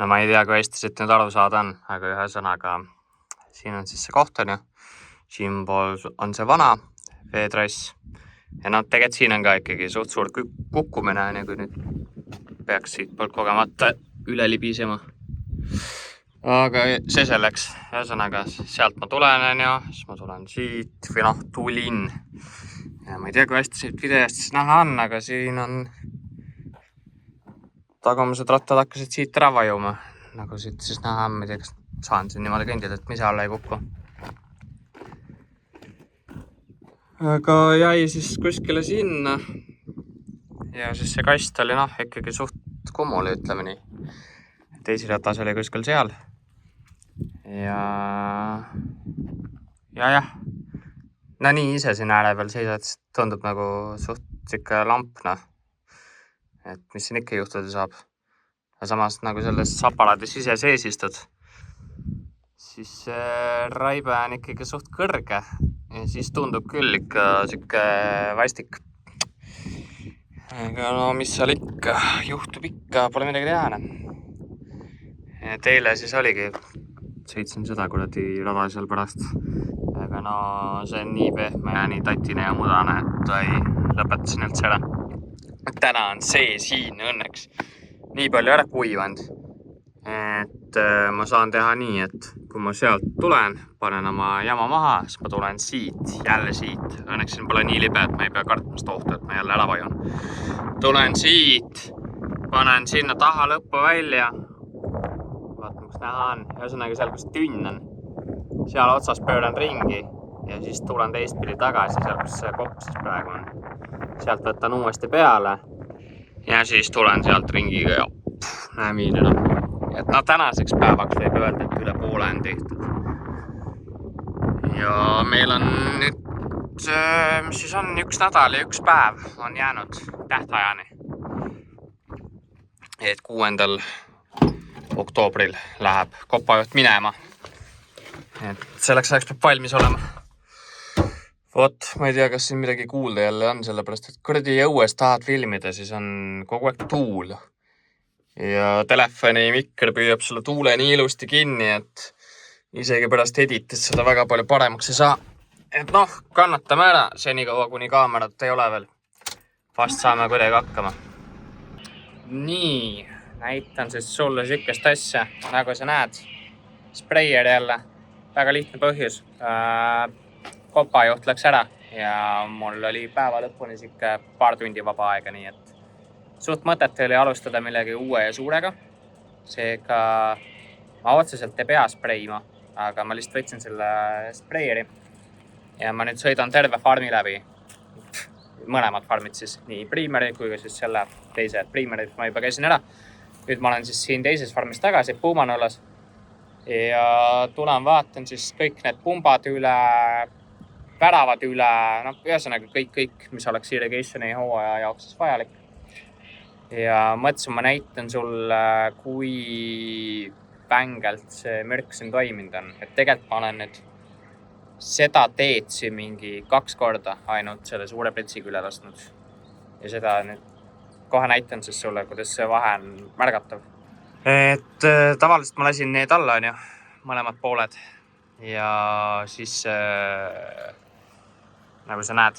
No ma ei tea, kui hästi siit nüüd aru saada on, aga ühesõnaga siin on siis see koht on ju. Siinpool on see vana veetrass ja tegelikult siin on ka ikkagi suht suur kukkumine, kui nüüd peaks siit poolt kogemata üle libisema. Aga see selleks, ühesõnaga sealt ma tulen ja siis ma tulen siit või tulin. Ja ma ei tea, kui hästi siit videost siis näha on, aga siin on tagumised rattad hakkasid siit ära vajuma. Nagu siit siis näha on, ma ei tea, kas saan siin niimoodi kõndida, et mis alla ei kukku. Aga jäi siis kuskile sinna. Ja siis see kast oli ikkagi suht kummuli, ütleme nii. Teisiratas oli kuskil seal. Ja. No nii ise siin ääle peal seisad, tundub nagu suht siuke lamp, Et mis siin ikka juhtuda saab. Ja samas nagu selles sapalades ise sees istud, siis raibe on ikkagi suht kõrge ja siis tundub küll ikka siuke vastik. Aga no mis seal ikka, juhtub ikka, pole midagi teha. Teile siis oligi, sõitsin seda kuradi rada seal pärast. Aga no see on nii pehme ja nii tatine ja mudane, et lõpetasin üldse ära. Täna on see siin õnneks nii palju ära kuivanud, et ma saan teha nii, et kui ma sealt tulen, panen oma jama maha, siis ma tulen siit, jälle siit. Õnneks siin pole nii libe, et ma ei pea kartmast ohtu, et ma jälle ära vajun. Tulen siit, panen sinna taha lõppu välja. Vaatame, kus näha on. Ühesõnaga seal, kus tünn on. Seal otsas pööran ringi ja siis tulen teistpidi tagasi, seal, kus see kopp siis praegu on. Sealt võtan uuesti peale ja siis tulen sealt ringiga ja nämine. Et tänaseks päevaks võib öelda, et üle poole on tehtud. Ja meil on nüüd, mis siis on, 1 nädal ja 1 päev on jäänud tähtajani. Et 6. oktoobril läheb kopajuht minema. Et selleks ajaks peab valmis olema. Vot, ma ei tea, kas siin midagi kuulda jälle on, sellepärast, et kuradi õues tahad filmida, siis on kogu aeg tuul. Ja telefoni mikker püüab selle tuule nii ilusti kinni, et isegi pärast editis seda väga palju paremaks ei saa. Et kannatame ära senikaua, kuni kaamerat ei ole veel. Vast saame kuidagi hakkama. Nii, näitan siis sulle sükest asja, nagu sa näed. Spreier jälle, väga lihtne põhjus. Kopajuht läks ära ja mul oli päeva lõpuni siuke paar tundi vaba aega, nii et suht mõtet oli alustada millegi uue ja suurega. Seega ma otseselt ei pea spreima, aga ma lihtsalt võtsin selle spreieri ja ma nüüd sõidan terve farmi läbi. Mõlemad farmid siis, nii Primeri kui ka siis selle teise Primerit ma juba käisin ära. Nüüd ma olen siis siin teises farmis tagasi, Puumanullas ja tulen vaatan siis kõik need pumbad üle, väravad üle, ühesõnaga kõik, mis oleks irrigationi hooaja jaoks siis vajalik. Ja mõtlesin, ma näitan sulle, kui pängelt see mürk siin toiminud on. Et tegelikult ma olen nüüd seda teed siin mingi 2 korda ainult selle suure pletsiga üle lasknud. Ja seda nüüd kohe näitan siis sulle, kuidas see vahe on märgatav. Et tavaliselt ma lasin need alla, on ju, mõlemad pooled. Ja siis nagu sa näed,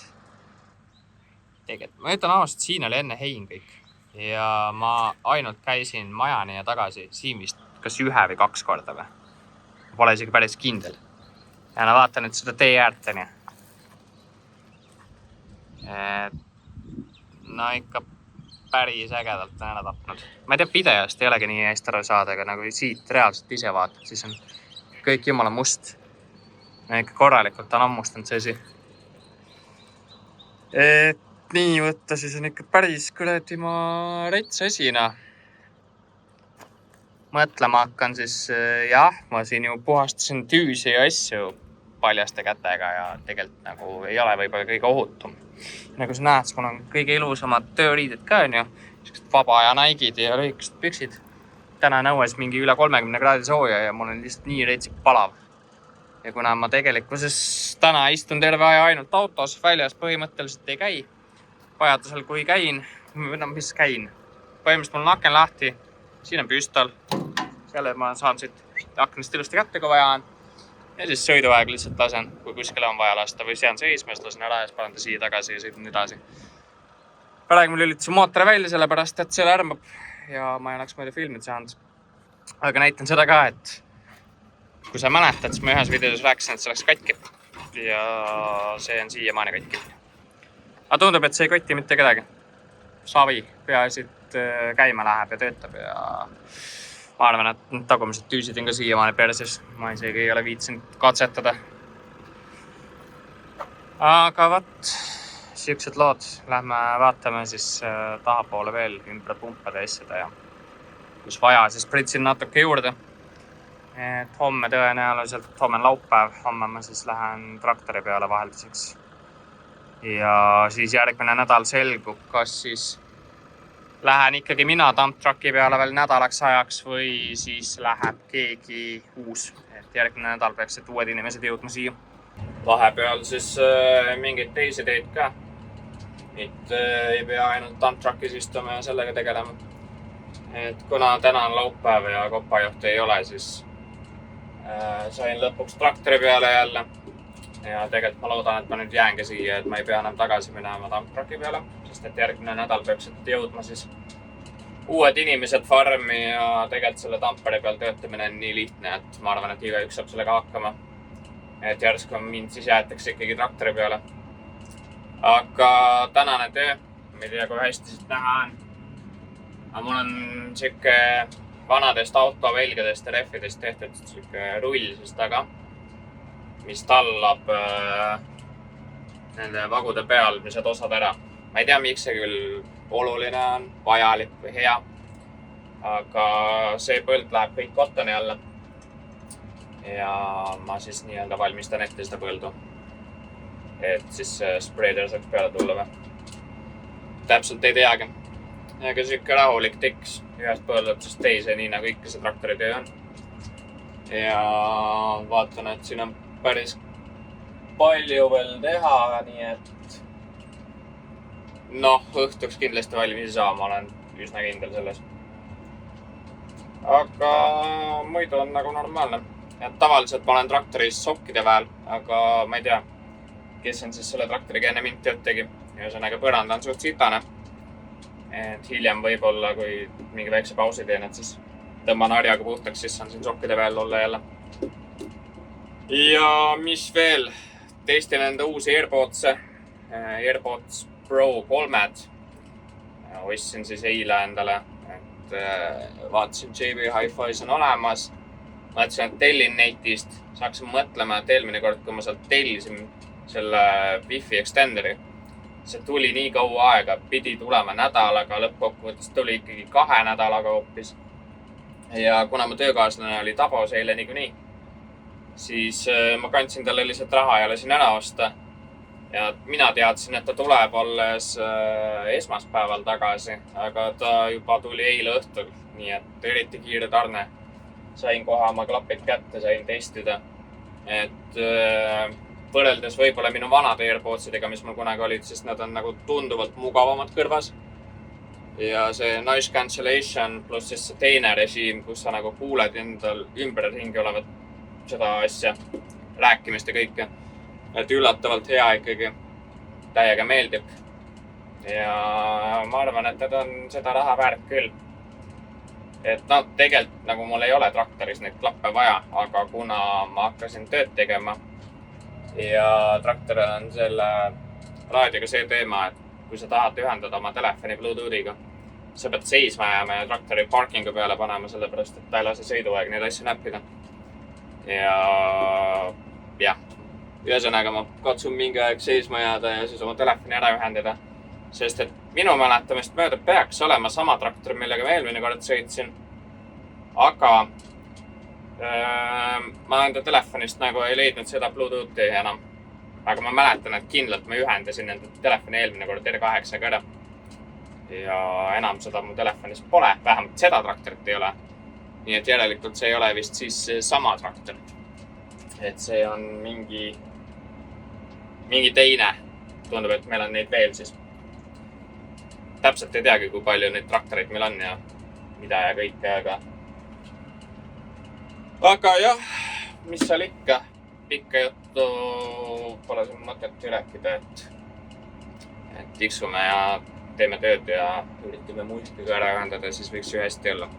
tegelikult ma ütlen ausalt, siin oli enne hein kõik ja ma ainult käisin majani ja tagasi siin vist kas 1 või 2 korda või. Pole isegi päris kindel. Ja vaatan nüüd seda tee äärteni. Ikka päris ägedalt on ära tapnud. Ma ei tea, videost ei olegi nii hästi aru saada, aga nagu siit reaalselt ise vaatad, siis on kõik jumala must. Ikka korralikult on ammustanud see asi. Et nii võtta, siis on ikka päris kuradi ma rets esina. Mõtlema hakkan siis, ma siin ju puhastasin tüüsi ja asju paljaste kätega ja tegelikult nagu ei ole võib-olla kõige ohutum. Nagu sa näed, mul on kõige ilusamad tööriided ka on ju, vaba ja naigid ja lühikesed püksid. Täna nõues mingi üle 30 kraadi sooja ja mul on lihtsalt nii reitsik palav. Ja kuna ma tegelikkuses täna istun terve aja ainult autos, väljas põhimõtteliselt ei käi. Vajadusel kui käin, mis käin. Põhimõtteliselt mul on aken lahti, siin on püstol. Selle ma saan siit aknast ilusti kätte, kui vaja on. Ja siis sõiduaeg lihtsalt lasen, kui kuskile on vaja lasta või sean seisma, siis lasen ära ja siis panen ta siia tagasi ja sõidun edasi. Praegu mul lülitasin mootori välja, sellepärast et see lärmab ja ma ei oleks muidu filmid saanud. Aga näitan seda ka, et kui sa mäletad, siis ma ühes videos rääkisin, et see läks katki. Ja see on siiamaani katki. Aga tundub, et see ei kotti mitte kedagi. Savi peaasi, et käima läheb ja töötab ja ma arvan, et need tagumised tüüsid on ka siiamaani perses. Ma isegi ei ole viitsinud katsetada. Aga võt, siuksed lood. Lähme vaatame siis tahapoole veel ümber pumpade asjade ja kus vaja, siis pritsin natuke juurde. Et homme tõenäoliselt, homme on laupäev, homme ma siis lähen traktori peale vahelduseks. Ja siis järgmine nädal selgub, kas siis lähen ikkagi mina dumptrucki peale veel nädalaks ajaks või siis läheb keegi uus. Et järgmine nädal peaksid uued inimesed jõudma siia. Vahepeal siis mingeid teisi teid ka. Et ei pea ainult dumptruckis istuma ja sellega tegelema. Et kuna täna on laupäev ja kopajuhti ei ole, siis sain lõpuks traktori peale jälle. Ja tegelikult ma loodan, et ma nüüd jäängi siia, et ma ei pea enam tagasi minema dumptrucki peale, sest et järgmine nädal peaksid jõudma siis uued inimesed farmi ja tegelikult selle dumperi peal töötamine on nii lihtne, et ma arvan, et igaüks saab sellega hakkama. Et järsku mind siis jäetakse ikkagi traktori peale. Aga tänane töö, ma ei tea, kui hästi siit näha on. Aga mul on siuke vanadest autovelgadest ja rehvidest tehtud siuke rull siis taga, mis tallab nende vagude peal, mis need osad ära. Ma ei tea, miks see küll oluline on, vajalik või hea, aga see põld läheb kõik kottoni alla. Ja ma siis nii-öelda valmistan ette seda põldu, et siis spreeder saaks peale tulla või. Täpselt ei teagi. Aga siuke rahulik tiks ühest põldust teise, nii nagu ikka see traktori töö on. Ja vaatan, et siin on päris palju veel teha, nii et õhtuks kindlasti valmis ei saa, ma olen üsna kindel selles. Aga muidu on nagu normaalne. Et tavaliselt ma olen traktoris sokkide väel, aga ma ei tea, kes on siis selle traktoriga enne mind tööd tegi. Ühesõnaga põrand on suht sitane. Et hiljem võib-olla, kui mingi väikse pausi teen, et siis tõmban harjaga puhtaks, siis on siin sokkide väel olla jälle. Ja mis veel? Testin enda uusi AirPods'e. AirPods Pro 3-d. Ostsin siis eile endale. Et vaatasin, JB Hi-Fi's on olemas. Mõtlesin, et tellin netist. Saaksin mõtlema, et eelmine kord, kui ma sealt tellisin selle Wi-Fi extenderi, see tuli nii kaua aega, pidi tulema nädalaga, lõppkokkuvõttes tuli ikkagi 2 nädalaga hoopis. Ja kuna mu töökaaslane oli tabos eile niikuinii, siis ma kandsin talle lihtsalt raha ja lasin ära osta. Ja mina teadsin, et ta tuleb alles esmaspäeval tagasi, aga ta juba tuli eile õhtul, nii et eriti kiire tarne. Sain kohe oma klapid kätte, sain testida. Et võrreldes võib-olla minu vanade AirPodsidega, mis mul kunagi olid, sest nad on nagu tunduvalt mugavamad kõrvas. Ja see noise cancellation pluss siis see teine režiim, kus sa nagu kuuled endal ümberringi olevat seda asja, rääkimist ja kõike. Et üllatavalt hea ikkagi, täiega meeldib. Ja ma arvan, et need on seda raha väärt küll. Et tegelikult nagu mul ei ole traktoris neid klappe vaja, aga kuna ma hakkasin tööd tegema ja traktor on selle raadioga see teema, et kui sa tahad ühendada oma telefoni Bluetoothiga, sa pead seisma jääma ja traktori parkingu peale panema, sellepärast, et ta ei lase sõiduaeg neid asju näppida. Ja ühesõnaga ma katsun mingi aeg seisma jääda ja siis oma telefoni ära ühendada. Sest et minu mäletamist mööda peaks olema sama traktor, millega ma eelmine kord sõitsin. Aga ma enda telefonist nagu ei leidnud seda Bluetoothi enam. Aga ma mäletan, et kindlalt ma ühendasin enda telefoni eelmine kord R8-ga ära. Ja enam seda mu telefonis pole, vähemalt seda traktorit ei ole. Nii et järelikult see ei ole vist siis sama traktor. Et see on mingi teine. Tundub, et meil on neid veel siis. Täpselt ei teagi, kui palju neid traktoreid meil on ja mida ja kõike, aga Aga jah, mis seal ikka? Pikka juttu pole siin mõtet rääkida, et tiksume ja teeme tööd ja üritame muistega ära ühendada, siis võiks ju hästi olla.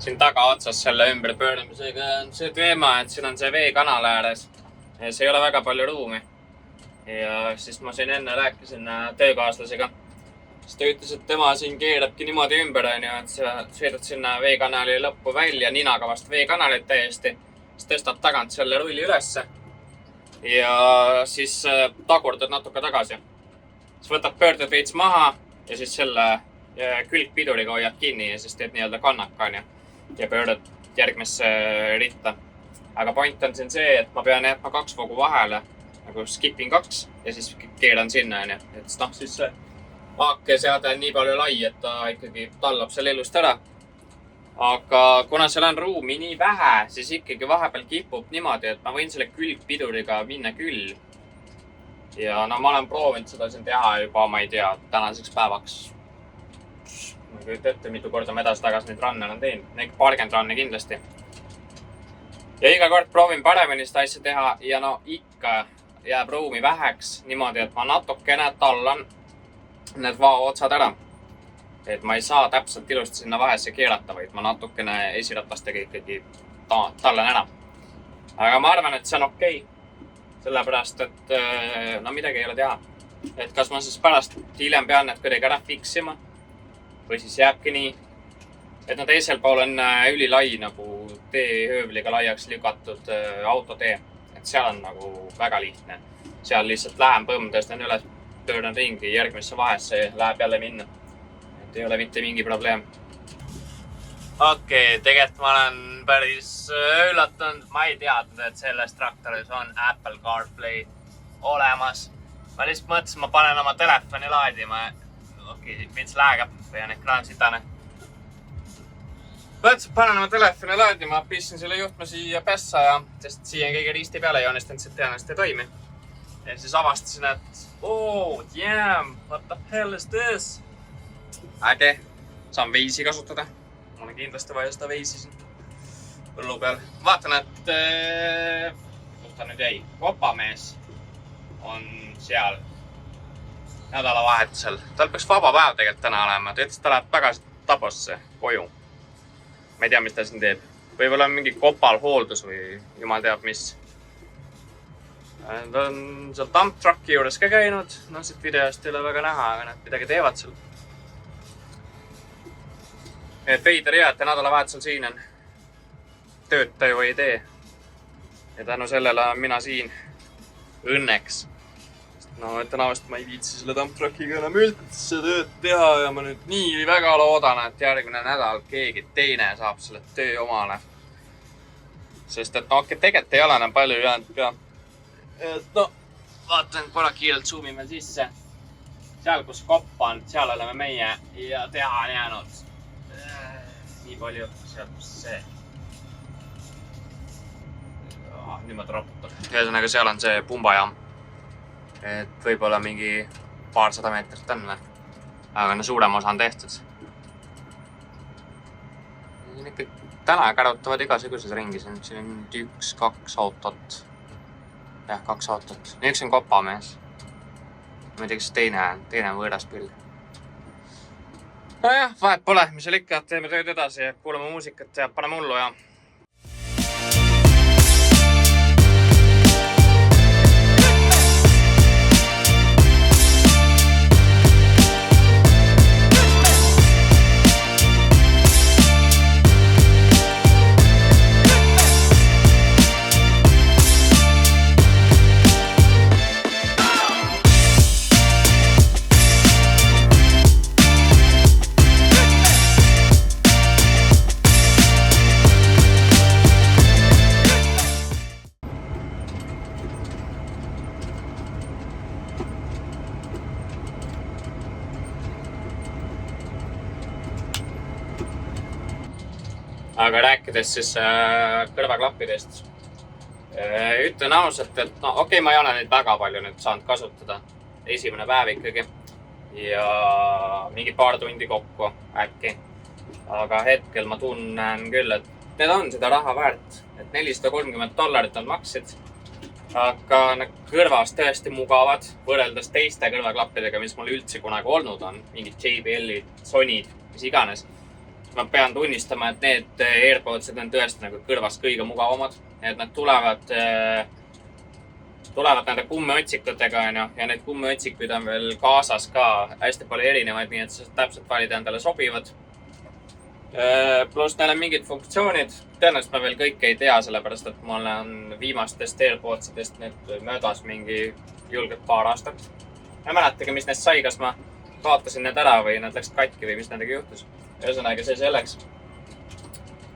Siin taga otsas selle ümberpööramisega on see teema, et siin on see veekanal ääres ja see ei ole väga palju ruumi. Ja siis ma siin enne rääkisin töökaaslasega. Siis ta ütles, et tema siin keerabki niimoodi ümber, et sa sõidad sinna veekanali lõppu välja, ninaga vast veekanalit täiesti. Siis tõstad tagant selle rulli ülesse ja siis tagurdad natuke tagasi. Siis võtad pöörded veits maha ja siis selle külgpiduriga hoiad kinni ja siis teed nii-öelda kannaka ja pöörad järgmisse ritta. Aga point on siin see, et ma pean jätma 2 voogu vahele, nagu skipin 2 ja siis keeran sinna. Et siis see aakeseade on nii palju lai, et ta ikkagi tallab selle elust ära. Aga kuna seal on ruumi nii vähe, siis ikkagi vahepeal kipub niimoodi, et ma võin selle külgpiduriga minna küll. Ja no ma olen proovinud seda siin teha juba, ma ei tea, tänaseks päevaks. Ma ei kujuta ette, mitu korda ma edasi-tagasi neid ranne olen teinud. Neid paarkümmend ranne kindlasti. Ja iga kord proovin paremini seda asja teha ja no ikka jääb ruumi väheks niimoodi, et ma natukene tallan need vao otsad ära. Et ma ei saa täpselt ilusti sinna vahesse keerata, vaid ma natukene esiratastega ikkagi tallan ära. Aga ma arvan, et see on okei. Sellepärast, et no midagi ei ole teha. Et kas ma siis pärast hiljem pean need kuidagi ära fiksima või siis jääbki nii, et no teisel pool on ülilai nagu teehöövliga laiaks lükatud autotee. Et seal on nagu väga lihtne. Seal lihtsalt lähen põmm, tõstan üles, pööran ringi järgmisse vahesse ja läheb jälle minna. Et ei ole mitte mingi probleem. Okei, tegelikult ma olen päris üllatunud. Ma ei teadnud, et selles traktoris on Apple CarPlay olemas. Ma lihtsalt mõtlesin, ma panen oma telefoni laadima. Okei, veits läägab või on ekraan sitane. Mõtlesin, panen oma telefoni laadima, pissin selle juhtme siia pässa ja sest siia keegi risti peale joonistanud, see tõenäoliselt ei toimi. Ja siis avastasin, et oh, damn, what the hell is this? Äge, saan veisi kasutada. Mul on kindlasti vaja seda veisi siin põllu peal. Vaatan, et kus ta nüüd jäi? Kopamees on seal nädalavahetusel. Tal peaks vaba päev tegelikult täna olema. Ta ütles, et ta läheb tagasi Tabosse koju. Ma ei tea, mis ta siin teeb. Võib-olla on mingi kopal hooldus või jumal teab mis. Ta on seal dump trucki juures ka käinud. No siit videost ei ole väga näha, aga nad midagi teevad seal. Et veider ja, et nädalavahetusel siin on. Tööd ta ju ei tee. Ja tänu sellele olen mina siin. Õnneks. No, ütlen avast, ma ei viitsi selle dump truckiga enam üldse tööd teha ja ma nüüd nii väga loodan, et järgmine nädal keegi teine saab selle töö omale. Sest et no tegelikult ei ole enam palju jäänud ka. Et no, vaatan korra kiirelt zoomime sisse. Seal, kus kopp on, seal oleme meie ja teha on jäänud nii palju seal, kus see. Nüüd ma raputan. Ühesõnaga, seal on see pumbajaam. Et võib-olla mingi paarsada meetrit on või. Aga no suurem osa on tehtud. Ikka täna kärutavad igasugused ringi. Siin on 1-2 autot. Jah, 2 autot. Üks on kopamees. Ma ei tea, kas teine on võõras pill. No jah, vahet pole, mis seal ikka. Teeme tööd edasi ja kuulame muusikat ja paneme hullu ja aga rääkides siis kõrvaklappidest, ütlen ausalt, et no okei, ma ei ole neid väga palju nüüd saanud kasutada. Esimene päev ikkagi ja mingi paar tundi kokku äkki. Aga hetkel ma tunnen küll, et need on seda raha väärt, et $430 nad maksid. Aga need kõrvas tõesti mugavad võrreldes teiste kõrvaklappidega, mis mul üldse kunagi olnud on. Mingid JBL-id, Sonyd, mis iganes. Ma pean tunnistama, et need AirPodsid on tõesti nagu kõrvas kõige mugavamad. Et nad tulevad nende kummiootsikutega ja neid kummiotsikuid on veel kaasas ka hästi palju erinevaid, nii et sa täpselt valid endale sobivad. Pluss neil on mingid funktsioonid. Tõenäoliselt ma veel kõike ei tea, sellepärast et mul on viimastest AirPodsidest need möödas mingi julgelt paar aastat. Ma ei mäletagi, mis neist sai, kas ma kaotasin need ära või nad läksid katki või mis nendega juhtus. Ühesõnaga see selleks.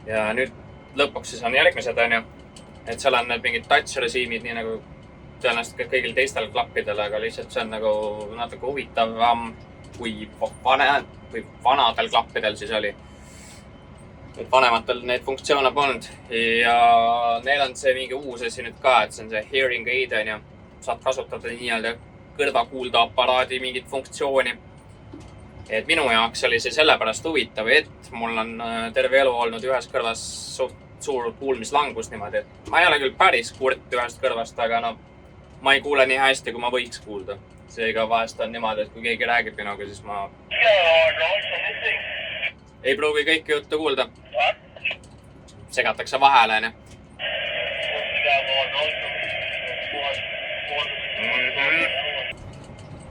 Ja nüüd lõpuks siis on järgmised, et seal on need mingid touch režiimid, nii nagu tõenäoliselt kõigil teistel klappidel, aga lihtsalt see on nagu natuke huvitavam kui vanadel klappidel siis oli. Et vanematel neid funktsioone polnud ja neil on see mingi uus asi nüüd ka, et see on see hearing aid ja saad kasutada nii-öelda kõrvakuuldeaparaadi mingit funktsiooni. Et minu jaoks oli see sellepärast huvitav, et mul on terve elu olnud ühes kõrvas suur kuulmislangus niimoodi, et ma ei ole küll päris kurt ühest kõrvast, aga no ma ei kuule nii hästi, kui ma võiks kuulda. Seega vahest on niimoodi, et kui keegi räägib minuga, siis ma ei pruugi kõike juttu kuulda. Segatakse vahele,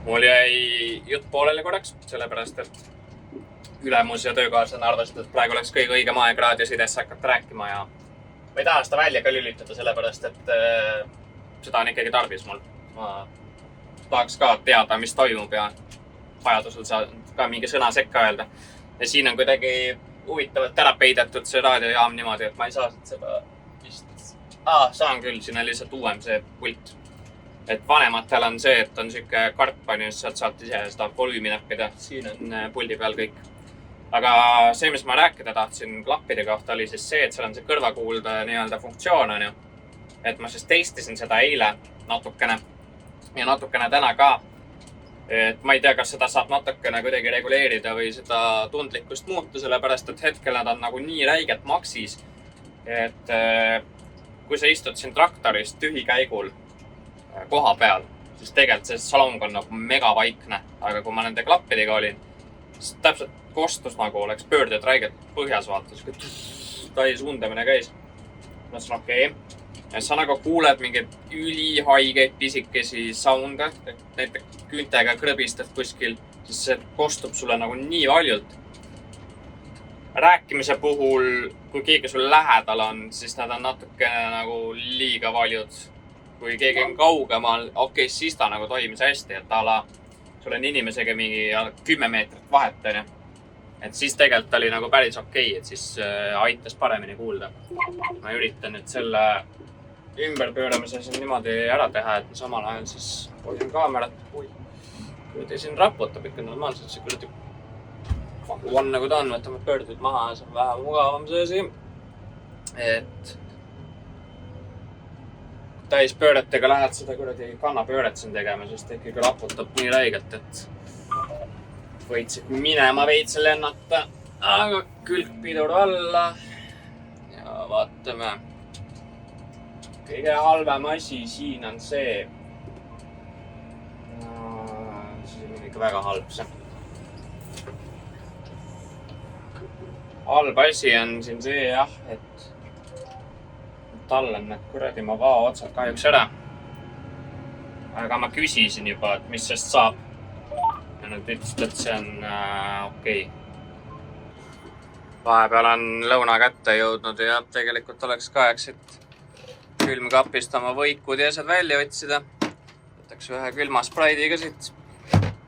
Mul jäi jutt pooleli korraks, sellepärast, et ülemus ja töökaaslane arvasid, et praegu oleks kõige õigem aeg raadiosides hakata rääkima ja ma ei taha seda välja ka lülitada, sellepärast, et seda on ikkagi tarbis mul. Ma tahaks ka teada, mis toimub ja vajadusel saa ka mingi sõna sekka öelda. Ja siin on kuidagi huvitavalt ära peidetud see raadiojaam niimoodi, et ma ei saa seda vist... saan küll, siin on lihtsalt uuem see pult. Et vanematel on see, et on siuke karp, sealt saad ise seda volüümi näppida. Siin on puldi peal kõik. Aga see, mis ma rääkida tahtsin klappide kohta, oli siis see, et seal on see kõrvakuulde nii-öelda funktsioon. Et ma siis testisin seda eile natukene ja natukene täna ka. Et ma ei tea, kas seda saab natukene kuidagi reguleerida või seda tundlikkust muuta, sellepärast, et hetkel nad on nagu nii räiget maksis. Et kui sa istud siin traktoris tühikäigul koha peal, siis tegelikult see salong on nagu mega vaikne. Aga kui ma nende klappidega olin, siis täpselt kostus nagu oleks pöörded räiget põhjas vaatas. Täis undamine käis. Ma ütlesin, okei. Ja sa nagu kuuled mingeid ülihaigeid pisikesi sounde, näiteks küüntega krõbistad kuskil, siis see kostub sulle nagu nii valjult. Rääkimise puhul, kui keegi sul lähedal on, siis nad on natukene nagu liiga valjud. Kui keegi on kaugemal, okei, siis ta nagu toimis hästi, et sul on inimesega mingi 10 meetrit vahet. Et siis tegelikult oli nagu päris okei, et siis aitas paremini kuulda. Ma üritan nüüd selle ümberpööramise siin niimoodi ära teha, et samal ajal siis hoidin kaamerat. Kuradi siin raputab ikka normaalselt, see kuradi on nagu ta on, võtame pöördud maha ja see on vähe mugavam see asi. Et täispööretega lähed seda kuradi kannapööret siin tegema, sest ikkagi raputab nii räigelt, et võitsid minema veits lennata, aga külgpidur alla ja vaatame. Kõige halvem asi siin on see. See on ikka väga halb see. Halb asi on siin see jah, et tallen need kuradi ma vaa otsad kahjuks ära. Aga ma küsisin juba, et mis sest saab. Ja nüüd ütlesid, et see on okei. Vahepeal on lõuna kätte jõudnud ja tegelikult oleks ka aeg siit külmkapist oma võikud ja asjad välja otsida. Võtaks ühe külma spraidiga siit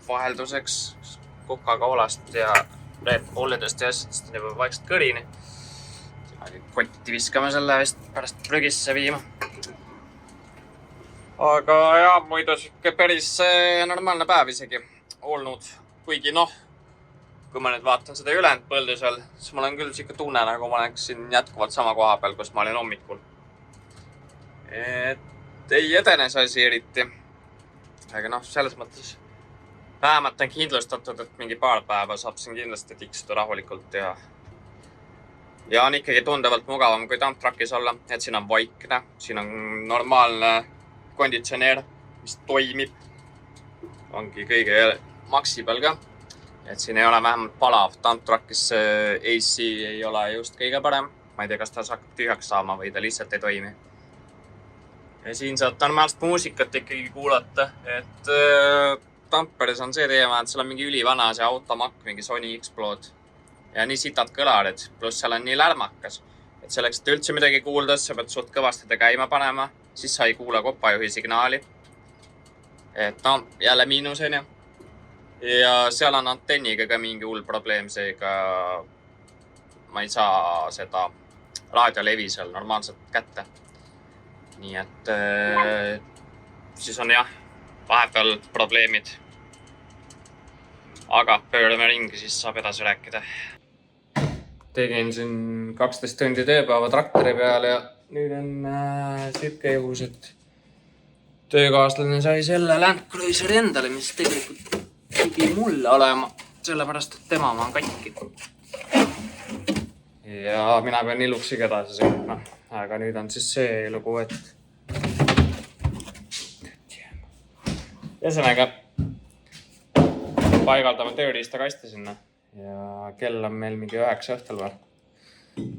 vahelduseks Coca-Colast ja Red Bullidest ja asjadest on juba vaikselt kõrini. Kotti viskame selle vist pärast prügisse viima. Aga jah, muidu siuke päris normaalne päev isegi olnud. Kuigi noh, kui ma nüüd vaatan seda ülejäänud põldu seal, siis mul on küll siuke tunne, nagu ma oleksin jätkuvalt sama koha peal, kus ma olin hommikul. Et ei edene see asi eriti. Aga noh, selles mõttes vähemalt on kindlustatud, et mingi paar päeva saab siin kindlasti tiksuda rahulikult ja on ikkagi tundavalt mugavam kui dump truckis olla, et siin on vaikne, siin on normaalne konditsioneer, mis toimib. Ongi kõige maksi peal ka, et siin ei ole vähemalt palav. Dump truckis AC ei ole just kõige parem. Ma ei tea, kas ta hakkab tühjaks saama või ta lihtsalt ei toimi. Ja siin saad normaalselt muusikat ikkagi kuulata, et Tamperes on see teema, et seal on mingi ülivana see automakk, mingi Sony X-Plod ja nii sitad kõlarid, pluss seal on nii lärmakas, et selleks, et üldse midagi kuulda, sa pead suht kõvasti ta käima panema, siis sa ei kuula kopajuhi signaali. Et no, jälle miinus on ju. Ja seal on antenniga ka mingi hull probleem, seega ma ei saa seda raadiolevi seal normaalselt kätte. Nii et siis on jah, vahepeal probleemid. Aga pöörame ringi, siis saab edasi rääkida. Tegin siin 12 tundi tööpäeva traktori peale ja nüüd on siuke juhus, et töökaaslane sai selle Land Cruiseri endale, mis tegelikult pidi mulle olema, sellepärast, et tema ma on katki. Ja mina pean iluksiga edasi sõitma. Aga nüüd on siis see lugu, et ühesõnaga paigaldame tööriistakasti sinna ja kell on meil mingi 9 õhtul veel.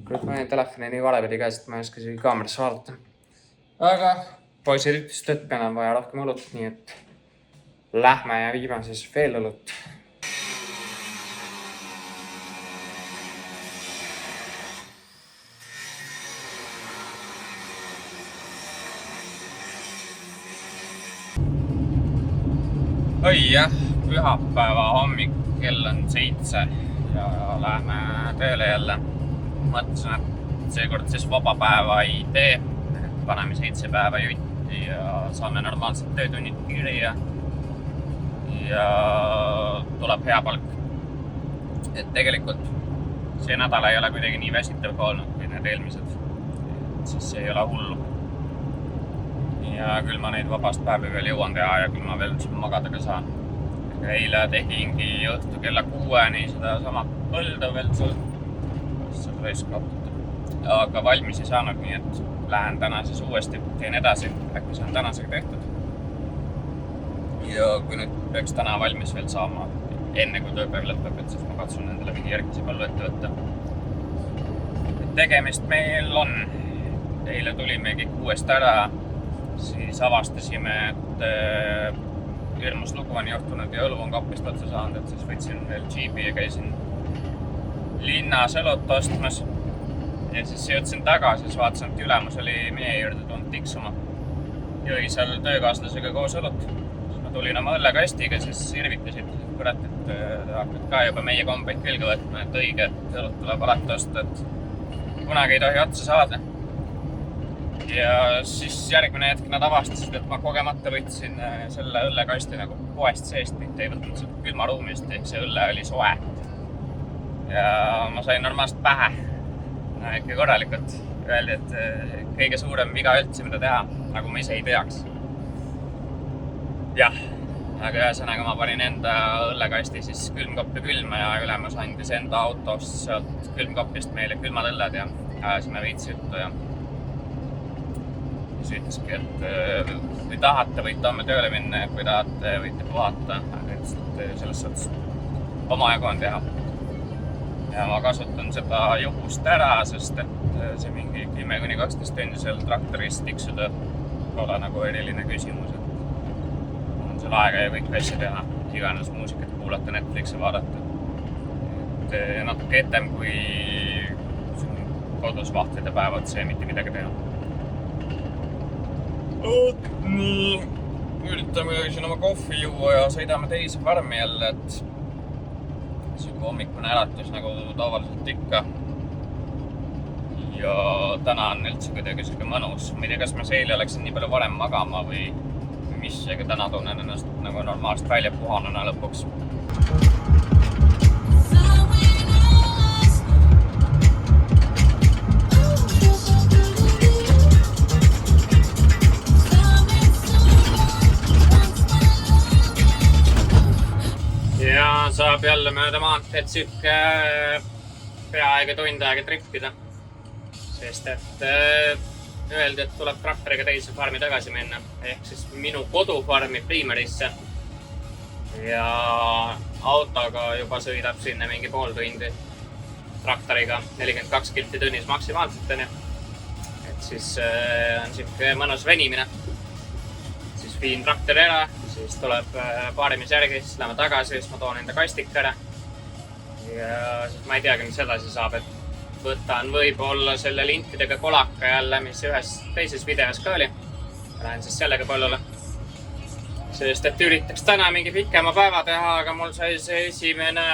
Kuid ma olin telefoni nii vale pidi käes, et ma ei oska isegi kaamerasse vaadata. Aga poisid ütlesid, et meil on vaja rohkem õlut, nii et lähme ja viime siis veel õlut. Oi jah, pühapäeva hommik, kell on 7 ja lähme tööle jälle. Mõtlesin, et seekord siis vaba päeva ei tee. Paneme 7 päeva jutti ja saame normaalselt töötunnid kirja. Ja tuleb hea palk. Et tegelikult see nädal ei ole kuidagi nii väsitav ka olnud kui need eelmised. Et siis ei ole hullu. Ja küll ma neid vabast päevi veel jõuan teha ja küll ma veel magada ka saan. Eile tegingi õhtu kella 6-ni seda sama põlda veel seal raiskaptud. Aga valmis ei saanud, nii et lähen täna siis uuesti, teen edasi. Äkki see on tänasega tehtud. Ja kui nüüd peaks täna valmis veel saama, enne kui tööpäev lõpeb, et siis ma katsun endale mingi järgmise põllu ette võtta. Tegemist meil on. Eile tulimegi 6 ära. Siis avastasime, et hirmus lugu on johtunud ja õlu on kapist otsa saanud, et siis võtsin veel džiibi ja käisin linnas õlut ostmas. Ja siis jõudsin tagasi, siis vaatasin, et ülemus oli meie juurde tulnud tiksuma. Jõi seal töökaaslasega koos õlut. Siis ma tulin oma õllekastiga, siis irvitasid, kurat, et hakkad ka juba meie kombeid külge võtma, et õige, et õlut tuleb alati osta, et kunagi ei tohi otsa saada. Ja siis järgmine hetk nad avastasid, et ma kogemata võtsin selle õllekasti nagu poest seest, mitte ei võtnud seda külmaruumist, ehk see õlle oli soe. Ja ma sain normaalselt pähe. No, ikka korralikult öeldi, et kõige suurem viga üldse, mida teha, nagu ma ise ei teaks. Jah, aga ühesõnaga ma panin enda õllekasti siis külmkappi külma ja ülemus andis enda autost sealt külmkapist meile külmad õlled ja ajasime veits juttu ja siis ütleski, et kui tahate, võite homme tööle minna, kui tahate, võite puhata, aga selles suhtes omajagu on teha. Ja ma kasutan seda juhust ära, sest et see mingi 10-12 tundi seal traktoris tiksuda pole nagu eriline küsimus, et on seal aega ja kõik asja teha, iganes muusikat kuulata, Netflixi vaadata. Et natuke etem, kui kodus vahtlide päevad, see mitte midagi teha. Nii, üritame siin oma kohvi juua ja sõidame teise farmi jälle, et siuke hommikune äratus nagu tavaliselt ikka. Ja täna on üldse kuidagi siuke mõnus. Ma ei tea, kas ma eile läksin nii palju varem magama või mis, aga täna tunnen ennast nagu normaalselt välja puhanuna lõpuks. saab jälle mööda maanteed siuke peaaegu tund aega trippida. Sest et öeldi, et tuleb traktoriga teise farmi tagasi minna. Ehk siis minu kodufarmi Priimerisse. Ja autoga juba sõidab sinna mingi pool tundi. Traktoriga 42 kilti tunnis maksimaalselt on. Et siis on siuke mõnus venimine. Siis viin traktori ära, siis tuleb paarimis järgi, siis läheme tagasi, siis ma toon enda kastik ära. Ja siis ma ei teagi, mis edasi saab, et võtan võib-olla selle lintidega kolaka jälle, mis ühes teises videos ka oli. Lähen siis sellega põllule. Sest et üritaks täna mingi pikema päeva teha, aga mul sai see esimene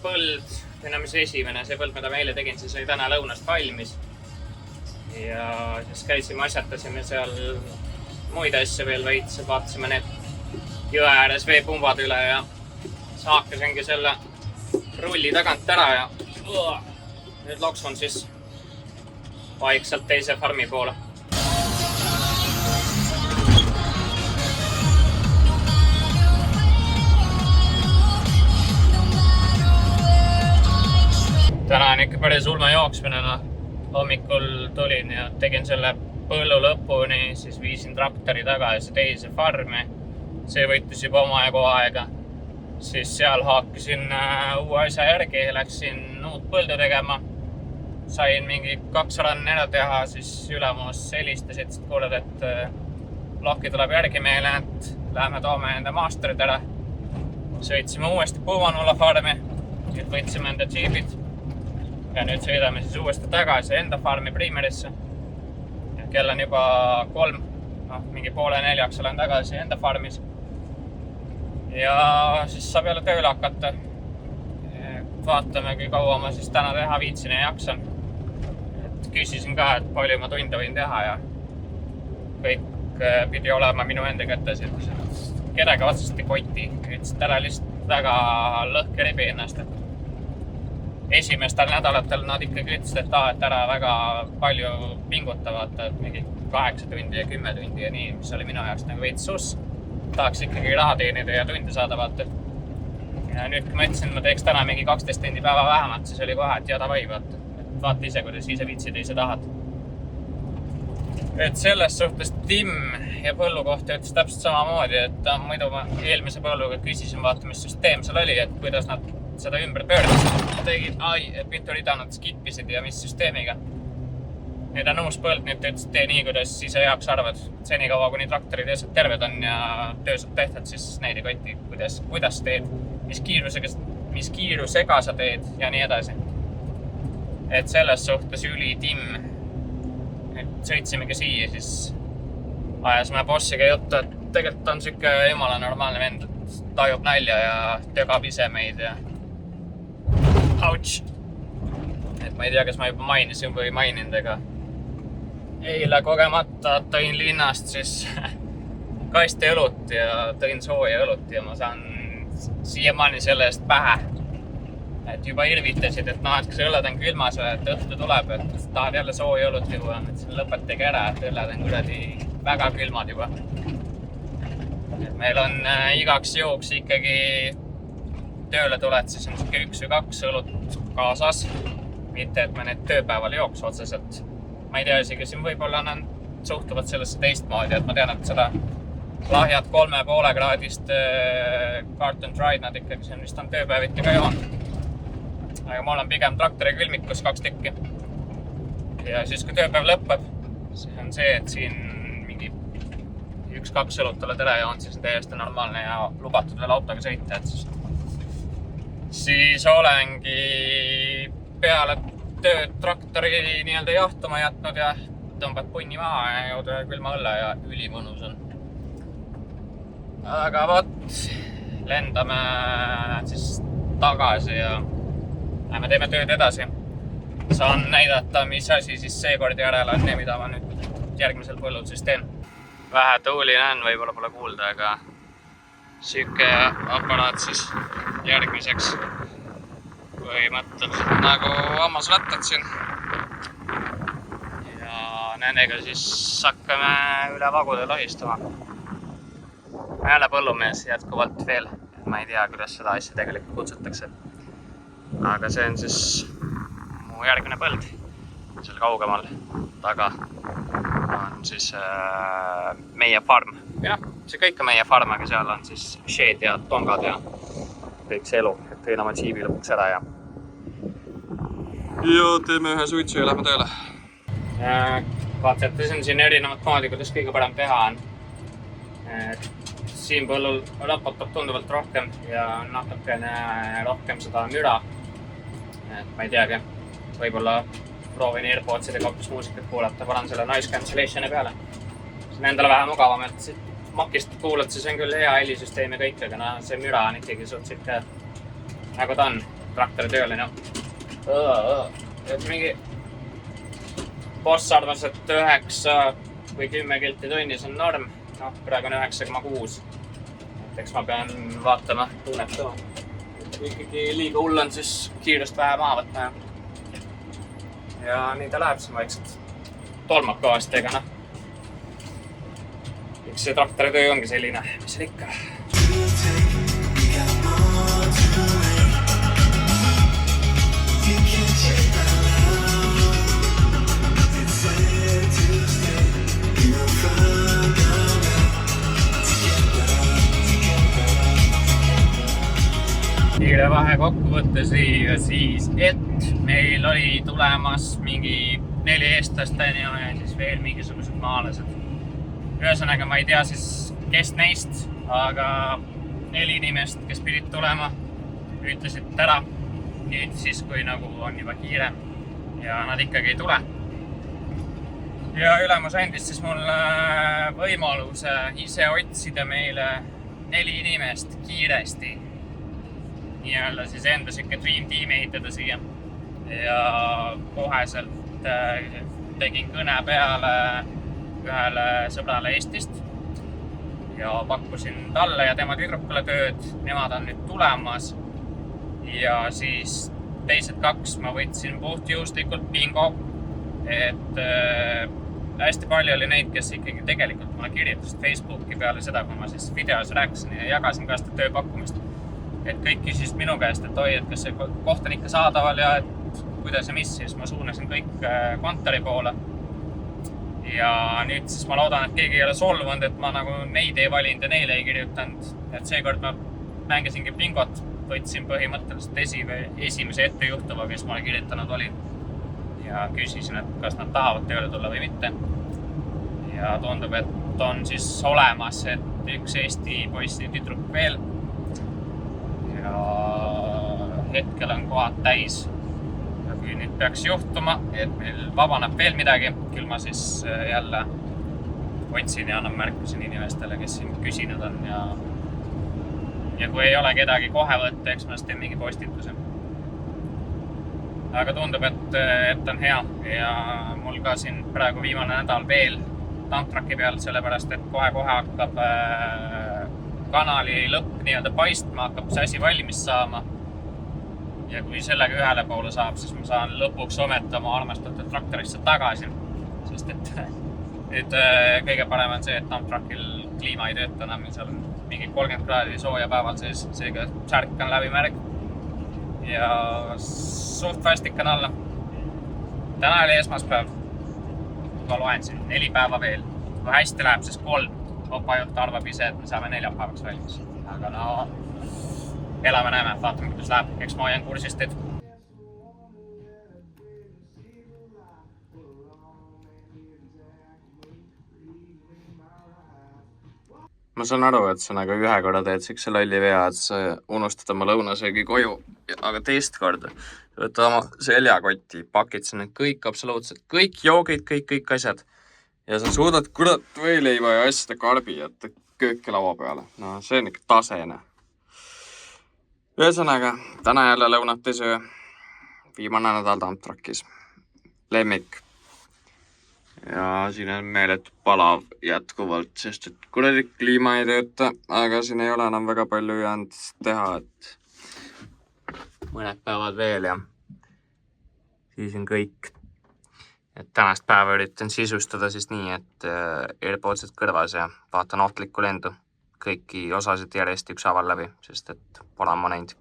põld, mis esimene, see põld, mida ma eile tegin, siis oli täna lõunast valmis. Ja siis käisime, asjatasime seal muid asju veel veits, vaatasime need jõe ääres veepumbad üle ja saakasingi selle rulli tagant ära ja nüüd loksun siis vaikselt teise farmi poole. Täna on ikka päris ulme jooksmine. Hommikul tulin ja tegin selle põllu lõpuni, siis viisin traktori tagasi teise farmi. See võttis juba omajagu aega. Siis seal haakisin uue asja järgi, läksin uut põldu tegema. Sain mingi 2 rann ära teha, siis ülemus helistasid, et kuuled, et Lahki tuleb järgi meile, et läheme toome enda maasterid ära. Sõitsime uuesti Puumanulla farmi, nüüd võtsime enda džiibid. Ja nüüd sõidame siis uuesti tagasi enda farmi Priimerisse. Ja kell on juba 3, mingi 3:30 olen tagasi enda farmis. Ja siis saab jälle tööle hakata. Vaatame, kui kaua ma siis täna teha viitsin ja jaksan. Et küsisin ka, et palju ma tunde võin teha ja kõik pidi olema minu enda kätes. Kedagi otsast ei koti, ütlesid ära lihtsalt väga lõhke ribi ennast. Esimestel nädalatel nad ikkagi ütlesid, et ära väga palju pingutavad, et mingi 8 tundi ja 10 tundi ja nii, mis oli minu jaoks nagu veits sus. Tahaks ikkagi raha teenida ja tunde saada vaata. Ja nüüd, kui ma ütlesin, et ma teeks täna mingi 12 tundi päeva vähemalt, siis oli kohe, et ja davai vaata. Vaata ise, kuidas ise viitsid ja ise tahad. Et selles suhtes Tim ja põllu kohta ütles täpselt samamoodi, et muidu ma eelmise põlluga küsisin vaata, mis süsteem seal oli, et kuidas nad seda ümber pöördasid. Tegid, mitu rida nad skippisid ja mis süsteemiga. Need on uus põld, nüüd ütlesid, tee nii, kuidas ise heaks arvad. Senikaua, kuni traktorid eesad terved on ja töö saab tehtud, siis neid ei koti, kuidas teed, mis kiirusega sa teed ja nii edasi. Et selles suhtes üli Tim. Sõitsimegi siia, siis ajasime bossiga juttu, et tegelikult on siuke jumala normaalne vend, et tajub nalja ja tögab ise meid ja ouch! Et ma ei tea, kas ma juba mainisin või maininud, ega eile kogemata tõin linnast siis kasti õlut ja tõin sooja õlut ja ma saan siiamaani selle eest pähe. Et juba irvitasid, et et kas õlled on külmas või, et õhtu tuleb, et tahad jälle sooja õlut juua, et lõpetage ära, et õlled on kuradi väga külmad juba. Et meil on igaks juhuks ikkagi tööle tuled, siis on siuke 1 või 2 õlut kaasas. Mitte, et me need tööpäeval jooks otseselt. Ma ei tea isegi, siin võib-olla nad suhtuvad sellesse teistmoodi, et ma tean, et seda lahjad 3,5 kraadist carton dried nad ikkagi, see vist on tööpäeviti ka joon. Aga mul on pigem traktori külmikus 2 tükki. Ja siis, kui tööpäev lõppeb, siis on see, et siin mingi 1-2 õlut oled ära joond, siis on täiesti normaalne ja lubatud veel autoga sõita. Siis olengi peale tööd traktori nii-öelda jahtuma jätnud ja tõmbad punni maha ja jõuda külma õlle ja ülimõnus on. Aga võt, lendame siis tagasi ja me teeme tööd edasi. Saan näidata, mis asi siis seekord järel on ja mida ma nüüd järgmisel põllul siis teen. Vähe tuuline on, võib-olla pole kuulda, aga siuke aparaat siis järgmiseks põhimõtteliselt nagu hammasrattad siin. Ja nendega siis hakkame üle vagude lahistama. Ma ei ole põllumees jätkuvalt veel. ma ei tea, kuidas seda asja tegelikult kutsutakse. Aga see on siis mu järgmine põld. Seal kaugemal taga on siis meie farm. Ja see kõik on meie farm, aga seal on siis shed ja tongad ja kõik see elu. Et tõin oma Jeepi lõpuks ära ja teeme ühe suitsu ja lähme tööle. Katsetasin siin erinevat moodi, kuidas kõige parem teha on. Siin põllul raputab tunduvalt rohkem ja natukene rohkem seda müra. Ma ei teagi, võib-olla proovin AirPodsidega hoopis muusikat kuulata, panen selle noise cancellationi peale. See on endale vähe mugavam, et makist kuulad, siis on küll hea helisüsteem ja kõik, aga see müra on ikkagi suht siuke nagu ta on traktori tööline. Et mingi boss arvas, et 9 või 10 kilti tunnis on norm. Praegu on 9,6. Eks ma pean vaatama, tunnetama. Kui ikkagi liiga hull on, siis kiirust vähe maha võtma. Ja nii ta läheb siin vaikselt. Tolmab kõvasti, ega Eks see traktori töö ongi selline, mis seal ikka. Kiire vahe kokkuvõttes siis, et meil oli tulemas mingi 4 eestlast ja siis veel mingisugused maalased. Ühesõnaga ma ei tea siis, kes neist, aga 4 inimest, kes pidid tulema, ütlesid ära. Nüüd siis, kui nagu on juba kiire ja nad ikkagi ei tule. Ja ülemus andis siis mulle võimaluse ise otsida meile 4 inimest kiiresti. Nii-öelda siis enda siuke dream team ehitada siia. Ja koheselt tegin kõne peale ühele sõbrale Eestist. Ja pakkusin talle ja tema tüdrukule tööd. Nemad on nüüd tulemas. Ja siis teised 2 ma võtsin puhtjuhuslikult bingo. Et hästi palju oli neid, kes ikkagi tegelikult mulle kirjutasid Facebooki peale seda, kui ma siis videos rääkisin ja jagasin ka seda tööpakkumist. Et kõik küsisid minu käest, et oi, et kas see koht on ikka saadaval ja et kuidas ja mis, siis ma suunasin kõik kontori poole. Ja nüüd siis ma loodan, et keegi ei ole solvunud, et ma nagu neid ei valinud ja neile ei kirjutanud. Et seekord ma mängisingi bingot, võtsin põhimõtteliselt esimese ettejuhtuva, kes ma kirjutanud olin. Ja küsisin, et kas nad tahavad tööle tulla või mitte. Ja tundub, et on siis olemas, et üks Eesti poissi tüdruk veel. Ja hetkel on kohad täis. Ja kui nüüd peaks juhtuma, et meil vabaneb veel midagi, küll ma siis jälle otsin ja annan märkusin inimestele, kes siin küsinud on. Ja kui ei ole kedagi kohe võtta, eks ma teen mingi postituse. Aga tundub, et on hea. Ja mul ka siin praegu viimane nädal veel tantraki peal, sellepärast, et kohe hakkab kanali lõpp nii-öelda paistma, hakkab see asi valmis saama. Ja kui sellega ühele poole saab, siis ma saan lõpuks ometi oma armastatud traktorisse tagasi. Sest et nüüd kõige parem on see, et tamptrakil kliima ei tööta enam. Seal on mingi 30 kraadi sooja päeval sees, seega särk on läbi märg. Ja suht vastik on alla. Täna oli esmaspäev. Ma loen siin 4 päeva veel. Kui hästi läheb, siis 3. Opajuht arvab ise, et me saame 4 päevaks valmis. Aga elame näeme, vaatame, kuidas läheb. Eks ma hoian kursist, et ma saan aru, et sa nagu ühe korda teed siukse lolli vea, et sa unustad oma lõunasöögi koju, aga teist korda võtta oma seljakoti, pakid sinna kõik absoluutselt, kõik joogid, kõik asjad. Ja sa suudad kurat võileiva ja asjade karbi jätta köökelaua peale. No see on ikka tasene. Ühesõnaga, täna jälle lõunat ei söö. Viimane nädal tamptrakis. Lemmik. Ja siin on meeletu palav jätkuvalt, sest et kuradi kliima ei tööta, aga siin ei ole enam väga palju jäänud teha, et mõned päevad veel ja siis on kõik. Et tänast päeva üritan sisustada siis nii, et AirPodsid kõrvas ja vaatan ohtlikku lendu. kõiki osasid järjest ükshaaval läbi, sest et pole ammu näinud.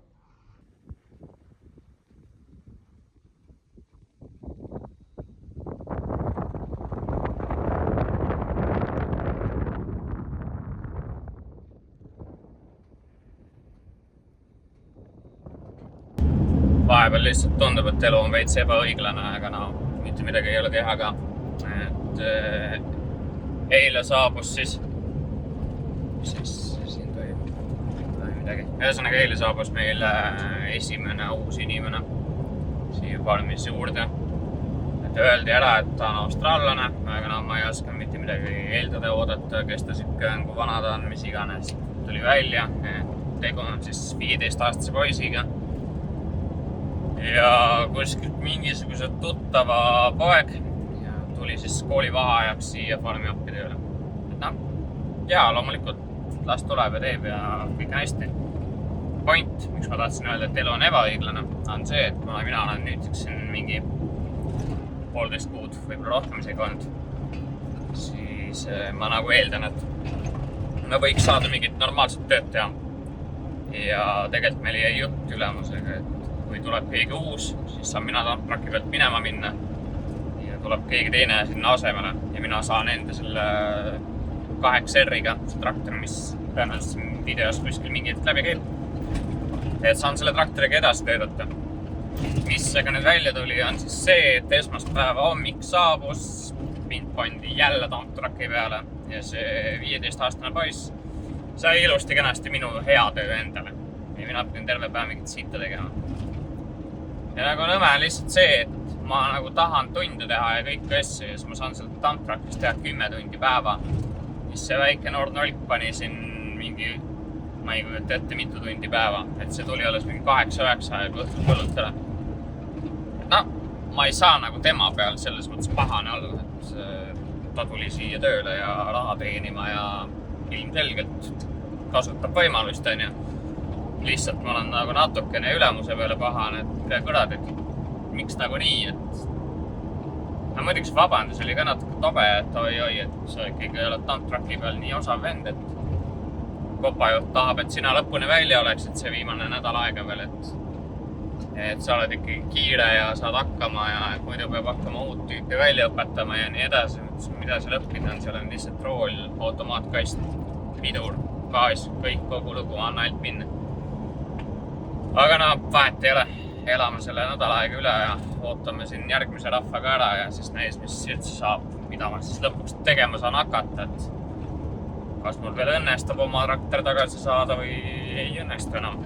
Vahepeal lihtsalt tundub, et elu on veits ebaõiglane, aga mitte midagi ei ole teha ka. Eile saabus siis siin toimub midagi. Ühesõnaga eile saabus meil esimene uus inimene siia farmis juurde. Et öeldi ära, et ta on austraallane, aga ma ei oska mitte midagi eeldada oodata, kes ta siuke on, kui vana ta on, mis iganes. Tuli välja, tegu on siis 15-aastase poisiga. Ja kuskilt mingisuguse tuttava poeg ja tuli siis kooli vaheajaks siia farmi appi tööle. Ja loomulikult las tuleb ja teeb ja kõik on hästi. Point, miks ma tahtsin öelda, et elu on ebaõiglane, on see, et kuna mina olen nüüdseks mingi 1,5 kuud, võib-olla rohkem isegi olnud, siis ma nagu eeldan, et me võiks saada mingit normaalset tööd teha. Ja tegelikult meil jäi jutt ülemusega, et kui tuleb keegi uus, siis saan mina traki pealt minema minna ja tuleb keegi teine sinna asemele ja mina saan enda selle 8R-iga, see traktor, mis tõenäoliselt videos kuskil mingi hetk läbi käib. Et saan selle traktoriga edasi töötada. Mis aga nüüd välja tuli, on siis see, et esmaspäeva hommik saabus, mind pandi jälle tanktraki peale ja see 15-aastane poiss sai ilusti kenasti minu hea töö endale ja mina pidin terve päev mingit siita tegema. Ja nagu nõme on lihtsalt see, et ma nagu tahan tunde teha ja kõike asju ja siis ma saan sealt tanktrakkist teha 10 tundi päeva. Siis see väike noor nolk pani siin mingi, ma ei kujuta ette mitu tundi päeva, et see tuli alles mingi 8-9 aega õhtul põllutele. Ma ei saa nagu tema peal selles mõttes pahane olla, et ta tuli siia tööle ja raha teenima ja ilmselgelt kasutab võimalust, on ju. Lihtsalt ma olen nagu natukene ülemuse peale pahane, et kõrad, et miks nagu nii, et muidugi see vabandus oli ka natuke tobe, et oi, et sa ikkagi oled tanktraki peal nii osav vend, et kopajuht tahab, et sina lõpuni välja oleks, et see viimane nädal aega veel, et sa oled ikkagi kiire ja saad hakkama ja et muidu peab hakkama uut tüüpi välja õpetama ja nii edasi. Mida seal õppida on, seal on lihtsalt rool, automaatkast, pidur, gaas, kõik kogu lugu, anna ainult minna. Aga vahet ei ole, elame selle nädal aega üle ja ootame siin järgmise rahvaga ära ja siis näis, mis üldse saab, mida ma siis lõpuks tegema saan hakata, et kas mul veel õnnestub oma traktor tagasi saada või ei õnnestu enam.